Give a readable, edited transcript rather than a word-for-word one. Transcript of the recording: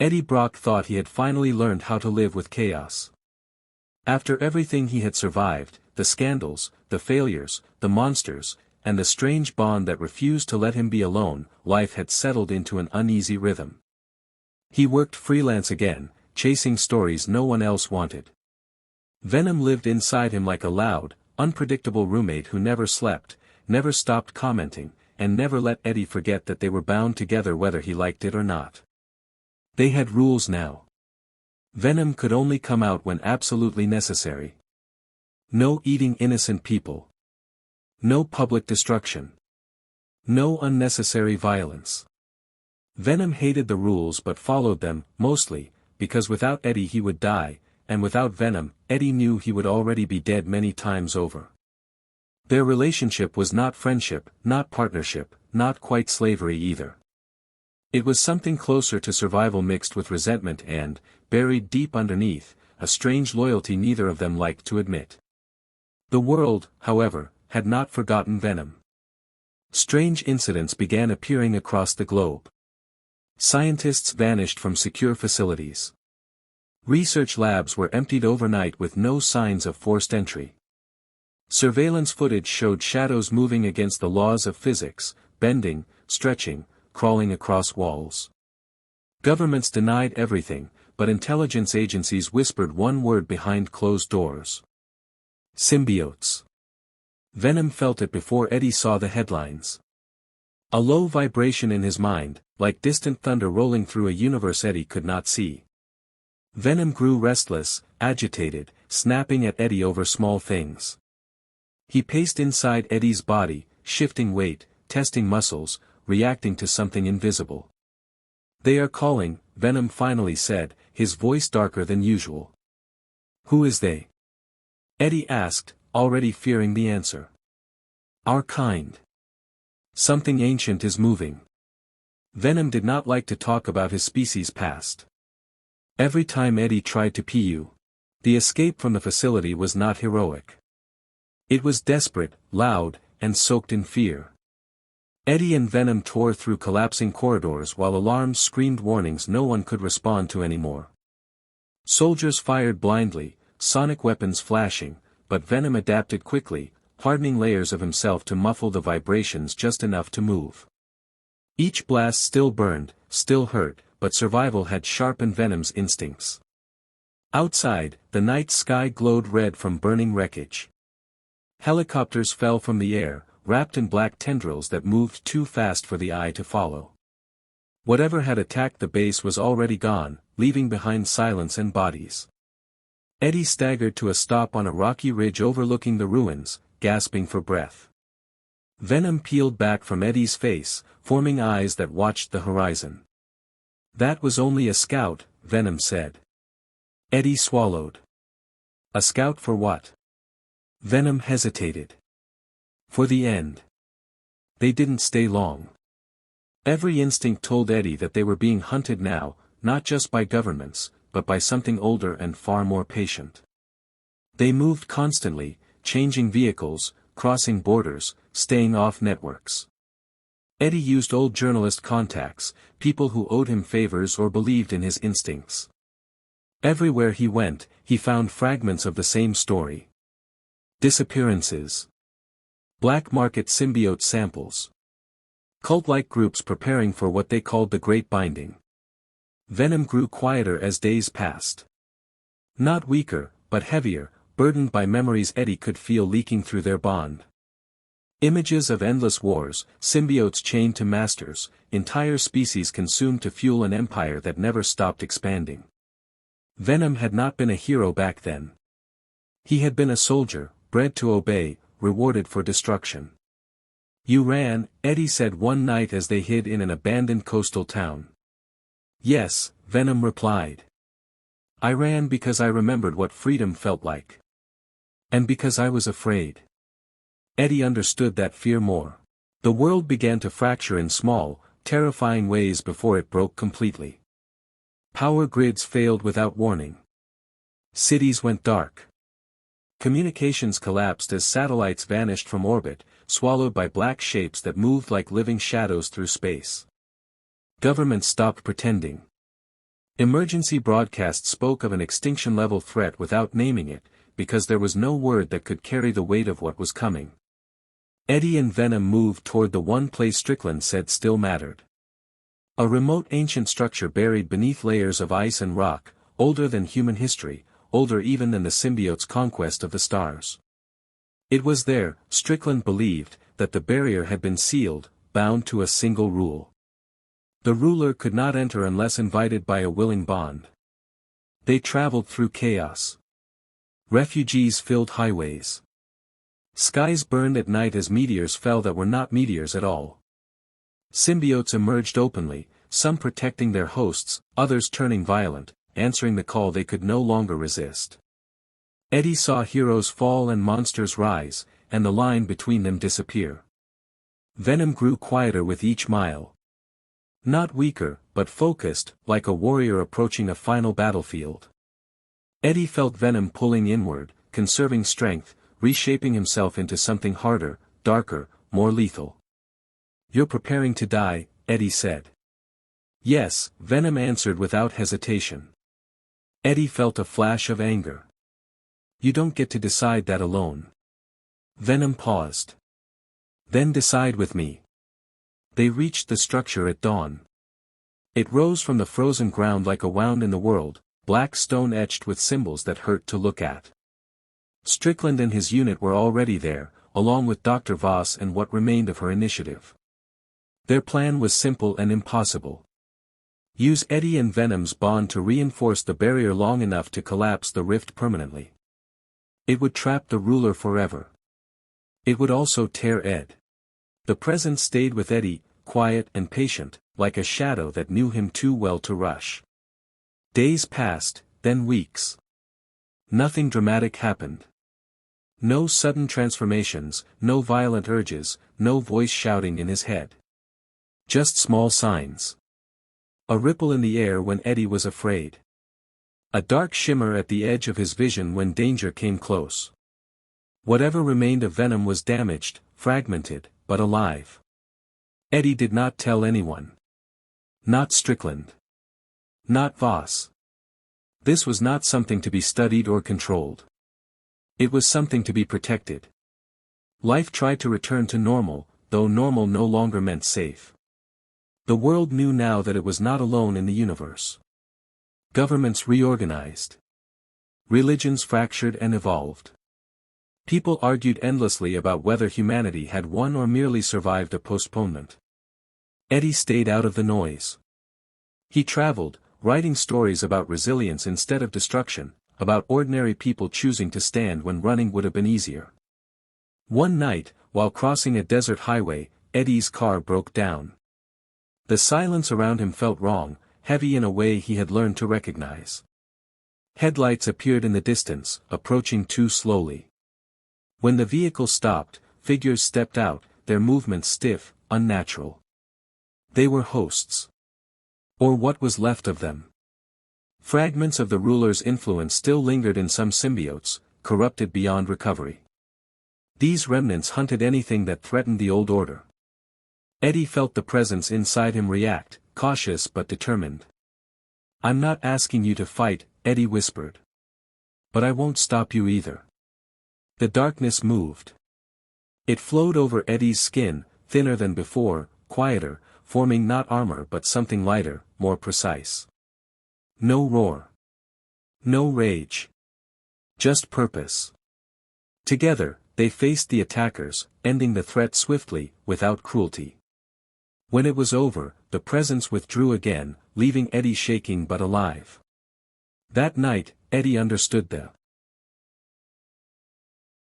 Eddie Brock thought he had finally learned how to live with chaos. After everything he had survived, the scandals, the failures, the monsters, and the strange bond that refused to let him be alone, life had settled into an uneasy rhythm. He worked freelance again, chasing stories no one else wanted. Venom lived inside him like a loud, unpredictable roommate who never slept, never stopped commenting, and never let Eddie forget that they were bound together whether he liked it or not. They had rules now. Venom could only come out when absolutely necessary. No eating innocent people. No public destruction. No unnecessary violence. Venom hated the rules but followed them, mostly, because without Eddie he would die, and without Venom, Eddie knew he would already be dead many times over. Their relationship was not friendship, not partnership, not quite slavery either. It was something closer to survival mixed with resentment and, buried deep underneath, a strange loyalty neither of them liked to admit. The world, however, had not forgotten Venom. Strange incidents began appearing across the globe. Scientists vanished from secure facilities. Research labs were emptied overnight with no signs of forced entry. Surveillance footage showed shadows moving against the laws of physics, bending, stretching, crawling across walls. Governments denied everything, but intelligence agencies whispered one word behind closed doors. Symbiotes. Venom felt it before Eddie saw the headlines. A low vibration in his mind, like distant thunder rolling through a universe Eddie could not see. Venom grew restless, agitated, snapping at Eddie over small things. He paced inside Eddie's body, shifting weight, testing muscles, reacting to something invisible. "They are calling," Venom finally said, his voice darker than usual. "Who is they?" Eddie asked, already fearing the answer. "Our kind. Something ancient is moving." Venom did not like to talk about his species' past. Every time Eddie tried to PU, the escape from the facility was not heroic. It was desperate, loud, and soaked in fear. Eddie and Venom tore through collapsing corridors while alarms screamed warnings no one could respond to anymore. Soldiers fired blindly, sonic weapons flashing, but Venom adapted quickly, hardening layers of himself to muffle the vibrations just enough to move. Each blast still burned, still hurt, but survival had sharpened Venom's instincts. Outside, the night sky glowed red from burning wreckage. Helicopters fell from the air, wrapped in black tendrils that moved too fast for the eye to follow. Whatever had attacked the base was already gone, leaving behind silence and bodies. Eddie staggered to a stop on a rocky ridge overlooking the ruins, gasping for breath. Venom peeled back from Eddie's face, forming eyes that watched the horizon. "That was only a scout," Venom said. Eddie swallowed. "A scout for what?" Venom hesitated. "For the end." They didn't stay long. Every instinct told Eddie that they were being hunted now, not just by governments, but by something older and far more patient. They moved constantly, changing vehicles, crossing borders, staying off networks. Eddie used old journalist contacts, people who owed him favors or believed in his instincts. Everywhere he went, he found fragments of the same story. Disappearances. Black market symbiote samples. Cult-like groups preparing for what they called the Great Binding. Venom grew quieter as days passed. Not weaker, but heavier, burdened by memories Eddie could feel leaking through their bond. Images of endless wars, symbiotes chained to masters, entire species consumed to fuel an empire that never stopped expanding. Venom had not been a hero back then. He had been a soldier, bred to obey, rewarded for destruction. "You ran," Eddie said one night as they hid in an abandoned coastal town. "Yes," Venom replied. "I ran because I remembered what freedom felt like. And because I was afraid." Eddie understood that fear more. The world began to fracture in small, terrifying ways before it broke completely. Power grids failed without warning. Cities went dark. Communications collapsed as satellites vanished from orbit, swallowed by black shapes that moved like living shadows through space. Governments stopped pretending. Emergency broadcasts spoke of an extinction-level threat without naming it, because there was no word that could carry the weight of what was coming. Eddie and Venom moved toward the one place Strickland said still mattered. A remote ancient structure buried beneath layers of ice and rock, older than human history, older even than the symbiote's conquest of the stars. It was there, Strickland believed, that the barrier had been sealed, bound to a single rule. The ruler could not enter unless invited by a willing bond. They traveled through chaos. Refugees filled highways. Skies burned at night as meteors fell that were not meteors at all. Symbiotes emerged openly, some protecting their hosts, others turning violent, answering the call they could no longer resist. Eddie saw heroes fall and monsters rise, and the line between them disappear. Venom grew quieter with each mile. Not weaker, but focused, like a warrior approaching a final battlefield. Eddie felt Venom pulling inward, conserving strength, reshaping himself into something harder, darker, more lethal. "You're preparing to die," Eddie said. "Yes," Venom answered without hesitation. Eddie felt a flash of anger. "You don't get to decide that alone." Venom paused. "Then decide with me." They reached the structure at dawn. It rose from the frozen ground like a wound in the world, black stone etched with symbols that hurt to look at. Strickland and his unit were already there, along with Dr. Voss and what remained of her initiative. Their plan was simple and impossible. Use Eddie and Venom's bond to reinforce the barrier long enough to collapse the rift permanently. It would trap the ruler forever. It would also tear Ed. The presence stayed with Eddie, quiet and patient, like a shadow that knew him too well to rush. Days passed, then weeks. Nothing dramatic happened. No sudden transformations, no violent urges, no voice shouting in his head. Just small signs. A ripple in the air when Eddie was afraid. A dark shimmer at the edge of his vision when danger came close. Whatever remained of Venom was damaged, fragmented, but alive. Eddie did not tell anyone. Not Strickland. Not Voss. This was not something to be studied or controlled. It was something to be protected. Life tried to return to normal, though normal no longer meant safe. The world knew now that it was not alone in the universe. Governments reorganized. Religions fractured and evolved. People argued endlessly about whether humanity had won or merely survived a postponement. Eddie stayed out of the noise. He traveled, writing stories about resilience instead of destruction, about ordinary people choosing to stand when running would have been easier. One night, while crossing a desert highway, Eddie's car broke down. The silence around him felt wrong, heavy in a way he had learned to recognize. Headlights appeared in the distance, approaching too slowly. When the vehicle stopped, figures stepped out, their movements stiff, unnatural. They were hosts. Or what was left of them. Fragments of the ruler's influence still lingered in some symbiotes, corrupted beyond recovery. These remnants hunted anything that threatened the old order. Eddie felt the presence inside him react, cautious but determined. "I'm not asking you to fight," Eddie whispered. "But I won't stop you either." The darkness moved. It flowed over Eddie's skin, thinner than before, quieter, forming not armor but something lighter, more precise. No roar. No rage. Just purpose. Together, they faced the attackers, ending the threat swiftly, without cruelty. When it was over, the presence withdrew again, leaving Eddie shaking but alive. That night, Eddie understood the